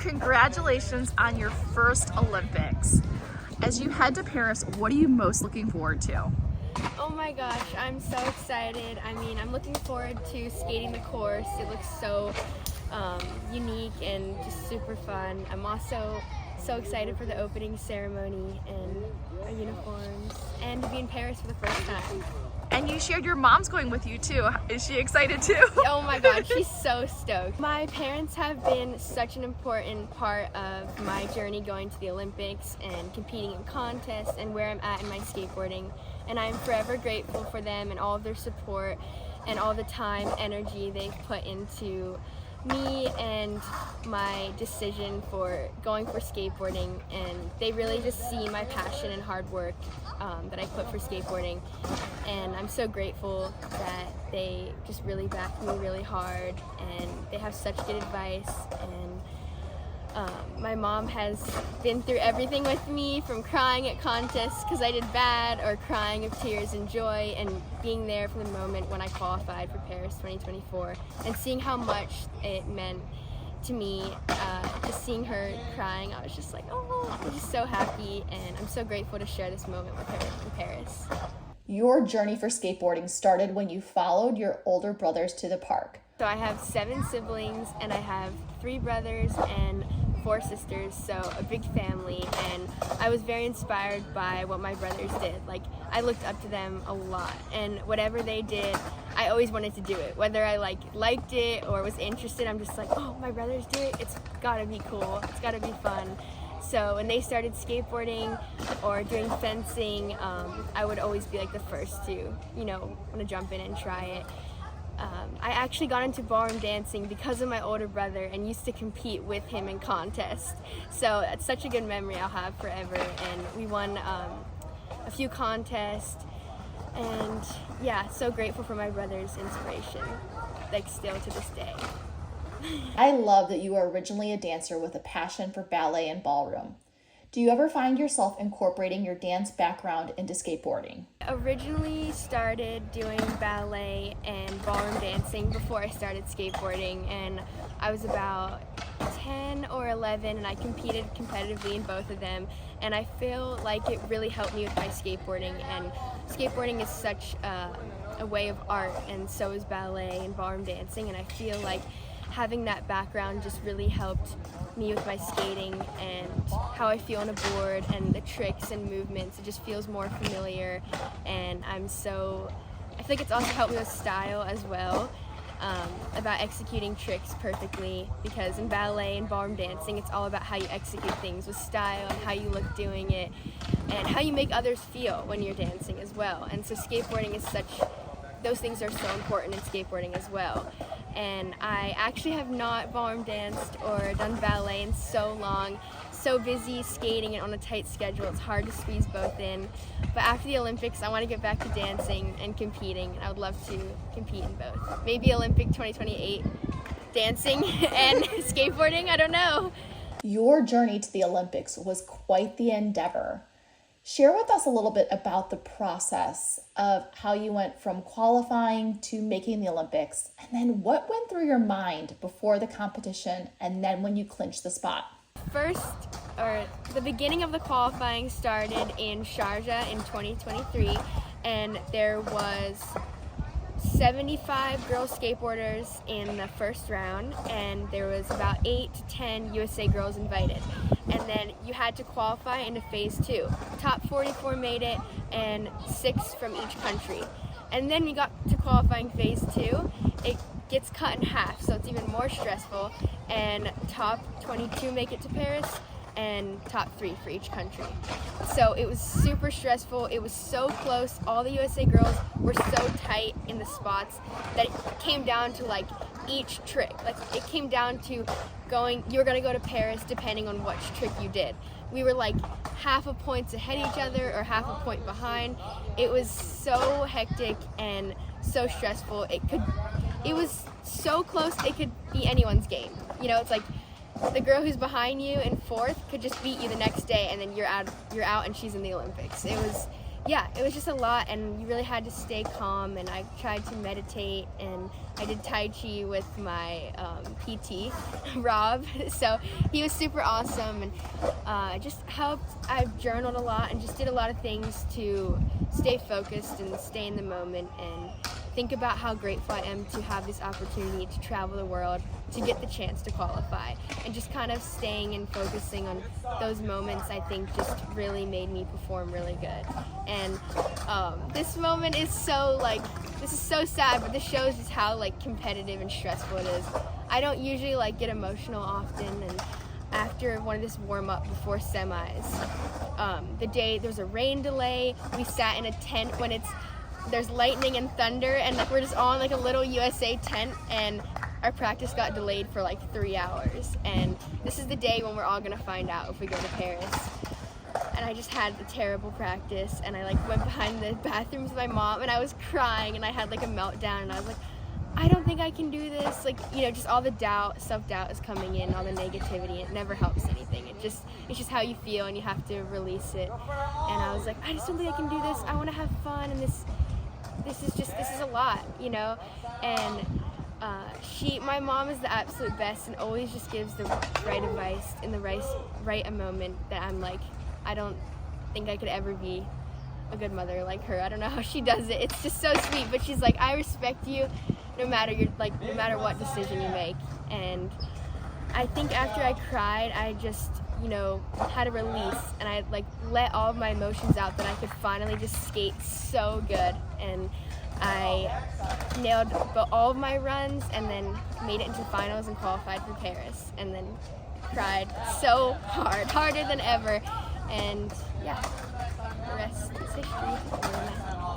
Congratulations on your first Olympics. As you head to Paris, what are you most looking forward to? Oh my gosh, I'm so excited. I mean, I'm looking forward to skating the course. It looks so unique and just super fun. I'm also so excited for the opening ceremony and our uniforms and to be in Paris for the first time. And you shared your mom's going with you too. Is she excited too? Oh my god, she's so stoked. My parents have been such an important part of my journey going to the Olympics and competing in contests and where I'm at in my skateboarding. And I'm forever grateful for them and all of their support and all the time, energy they've put into me and my decision for going for skateboarding. And they really just see my passion and hard work that I put for skateboarding. And I'm so grateful that they just really back me really hard and they have such good advice. And my mom has been through everything with me, from crying at contests because I did bad or crying of tears and joy, and being there for the moment when I qualified for Paris 2024 and seeing how much it meant to me. Just seeing her crying, I was just like, oh, I'm just so happy, and I'm so grateful to share this moment with her in Paris. Your journey for skateboarding started when you followed your older brothers to the park. So I have 7 siblings and I have 3 brothers and 4 sisters, so a big family, and I was very inspired by what my brothers did. Like, I looked up to them a lot, and whatever they did, I always wanted to do it. Whether I liked it or was interested, I'm just like, oh, my brothers do it, it's gotta be cool, it's gotta be fun. So when they started skateboarding or doing fencing, I would always be like the first to, want to jump in and try it. I actually got into ballroom dancing because of my older brother and used to compete with him in contests. So it's such a good memory I'll have forever. And we won a few contests. And yeah, so grateful for my brother's inspiration, still to this day. I love that you were originally a dancer with a passion for ballet and ballroom. Do you ever find yourself incorporating your dance background into skateboarding? I originally started doing ballet and ballroom dancing before I started skateboarding, and I was about 10 or 11 and I competed competitively in both of them, and I feel like it really helped me with my skateboarding. And skateboarding is such a way of art, and so is ballet and ballroom dancing, and I feel like having that background just really helped me with my skating and how I feel on a board and the tricks and movements. It just feels more familiar, and I feel like it's also helped me with style as well, about executing tricks perfectly, because in ballet and ballroom dancing it's all about how you execute things with style and how you look doing it and how you make others feel when you're dancing as well. And so skateboarding is those things are so important in skateboarding as well. And I actually have not ballroom danced or done ballet in so long. So busy skating and on a tight schedule, it's hard to squeeze both in. But after the Olympics, I want to get back to dancing and competing, and I would love to compete in both. Maybe Olympic 2028 dancing and skateboarding, I don't know. Your journey to the Olympics was quite the endeavor. Share with us a little bit about the process of how you went from qualifying to making the Olympics, and then what went through your mind before the competition and then when you clinched the spot. The beginning of the qualifying started in Sharjah in 2023, and there was 75 girl skateboarders in the first round, and there was about 8 to 10 USA girls invited. And then you had to qualify into phase 2. Top 44 made it, and 6 from each country. And then you got to qualifying phase 2. It gets cut in half, so it's even more stressful. And top 22 make it to Paris, and top 3 for each country. So it was super stressful. It was so close. All the USA girls were so tight in the spots that it came down to each trick. It came down to you were going to go to Paris depending on which trick you did. We were half a point ahead of each other or half a point behind. It was so hectic and so stressful. It was so close it could be anyone's game. It's like the girl who's behind you in 4th could just beat you the next day, and then you're out and she's in the Olympics. It yeah, it was just a lot, and you really had to stay calm, and I tried to meditate, and I did Tai Chi with my PT, Rob, so he was super awesome, and just helped. I journaled a lot and just did a lot of things to stay focused and stay in the moment and think about how grateful I am to have this opportunity to travel the world, to get the chance to qualify, and just kind of staying and focusing on those moments, I think just really made me perform really good. And this moment is so this is so sad, but this shows just how competitive and stressful it is. I don't usually get emotional often, and after one of this warm-up before semis, the day there was a rain delay, we sat in a tent when there's lightning and thunder, and we're just all in a little USA tent, and our practice got delayed for 3 hours, and this is the day when we're all gonna find out if we go to Paris. And I just had a terrible practice, and I went behind the bathrooms with my mom, and I was crying, and I had a meltdown, and I was like, I don't think I can do this. Just all the doubt, self-doubt is coming in, all the negativity. It never helps anything. It's just how you feel, and you have to release it. And I was like, I just don't think I can do this. I want to have fun, and this is a lot, And my mom is the absolute best, and always just gives the right advice in the right moment that I'm I don't think I could ever be a good mother like her. I don't know how she does it. It's just so sweet. But she's like, I respect you, no matter no matter what decision you make. And I think after I cried, I just had a release, and I let all of my emotions out, that I could finally just skate so good. And I nailed all of my runs, and then made it into finals and qualified for Paris, and then cried so hard, harder than ever. And yeah, the rest is history.